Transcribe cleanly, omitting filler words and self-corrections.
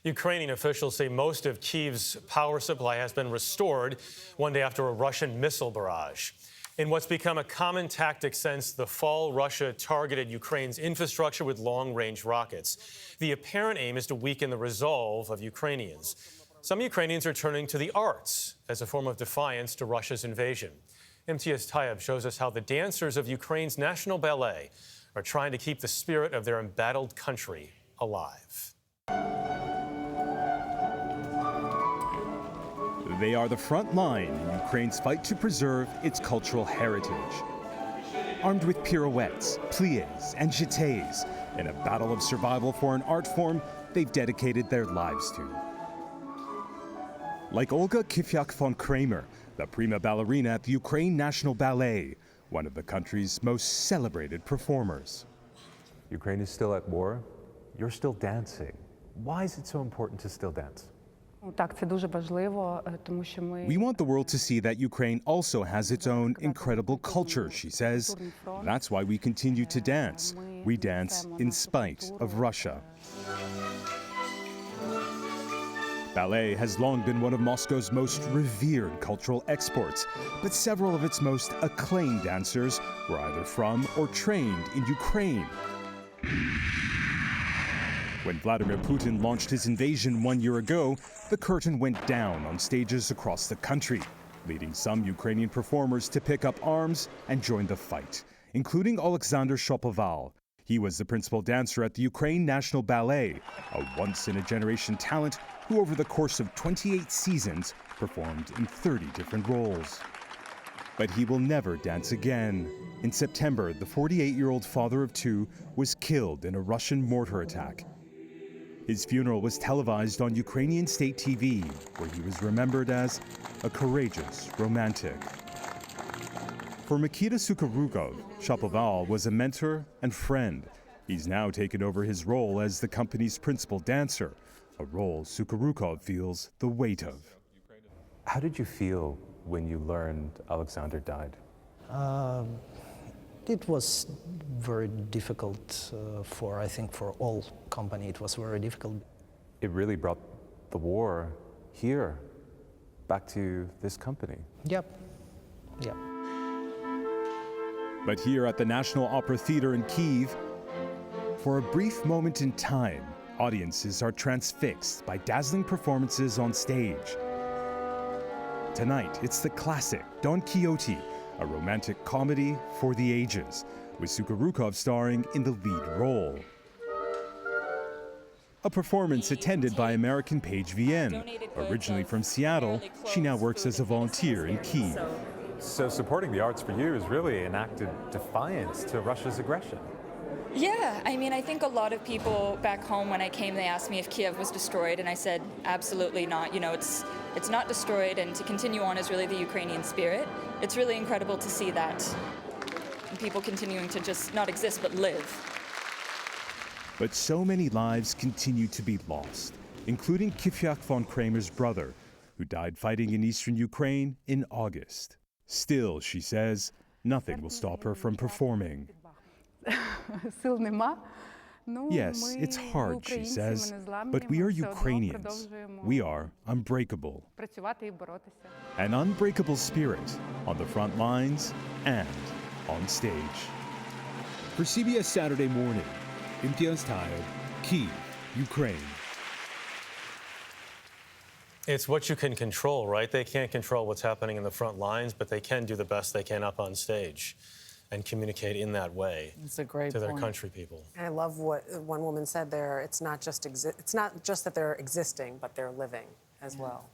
Ukrainian officials say most of Kyiv's power supply has been restored one day after a Russian missile barrage. In what's become a common tactic since the fall, Russia targeted Ukraine's infrastructure with long-range rockets. The apparent aim is to weaken the resolve of Ukrainians. Some Ukrainians are turning to the arts as a form of defiance to Russia's invasion. Imtiaz Tyab shows us how the dancers of Ukraine's National Ballet are trying to keep the spirit of their embattled country alive. They are the front line in Ukraine's fight to preserve its cultural heritage. Armed with pirouettes, pliés, and jetés, in a battle of survival for an art form they've dedicated their lives to. Like Olga Kyiv von Kramer, the prima ballerina at the Ukraine National Ballet, one of the country's most celebrated performers. Ukraine is still at war. You're still dancing. Why is it so important to still dance? We want the world to see that Ukraine also has its own incredible culture, she says. That's why we continue to dance. We dance in spite of Russia. Ballet has long been one of Moscow's most revered cultural exports, but several of its most acclaimed dancers were either from or trained in Ukraine. When Vladimir Putin launched his invasion 1 year ago, the curtain went down on stages across the country, leading some Ukrainian performers to pick up arms and join the fight, including Alexander Shapoval. He was the principal dancer at the Ukraine National Ballet, a once-in-a-generation talent who over the course of 28 seasons performed in 30 different roles. But he will never dance again. In September, the 48-year-old father of two was killed in a Russian mortar attack. His funeral was televised on Ukrainian state TV, where he was remembered as a courageous romantic. For Mikita Sukharukov, Shapoval was a mentor and friend. He's now taken over his role as the company's principal dancer, a role Sukharukov feels the weight of. How did you feel when you learned Alexander died? It was very difficult I think for all company. It was very difficult. It really brought the war here, back to this company. Yep. But here at the National Opera Theater in Kyiv, for a brief moment in time, audiences are transfixed by dazzling performances on stage. Tonight, it's the classic Don Quixote, a romantic comedy for the ages, with Sukharukov starring in the lead role. A performance attended by American Paige Vienne. Originally from Seattle, she now works as a volunteer in Kyiv. So supporting the arts for you is really an act of defiance to Russia's aggression. Yeah, I mean, I think a lot of people back home, when I came, they asked me if Kyiv was destroyed, and I said, absolutely not. You know, it's not destroyed, and to continue on is really the Ukrainian spirit. It's really incredible to see that. And people continuing to just not exist, but live. But so many lives continue to be lost, including Kyiv von Kramer's brother, who died fighting in eastern Ukraine in August. Still, she says, nothing will stop her from performing. Yes, it's hard, she says, but we are Ukrainians. We are unbreakable. An unbreakable spirit on the front lines and on stage. For CBS Saturday Morning, Imtiaz Tyab, Kyiv, Ukraine. It's what you can control, right? They can't control what's happening in the front lines, but they can do the best they can up on stage and communicate in that way to their country people. And I love what one woman said there. It's not just that they're existing, but they're living as well.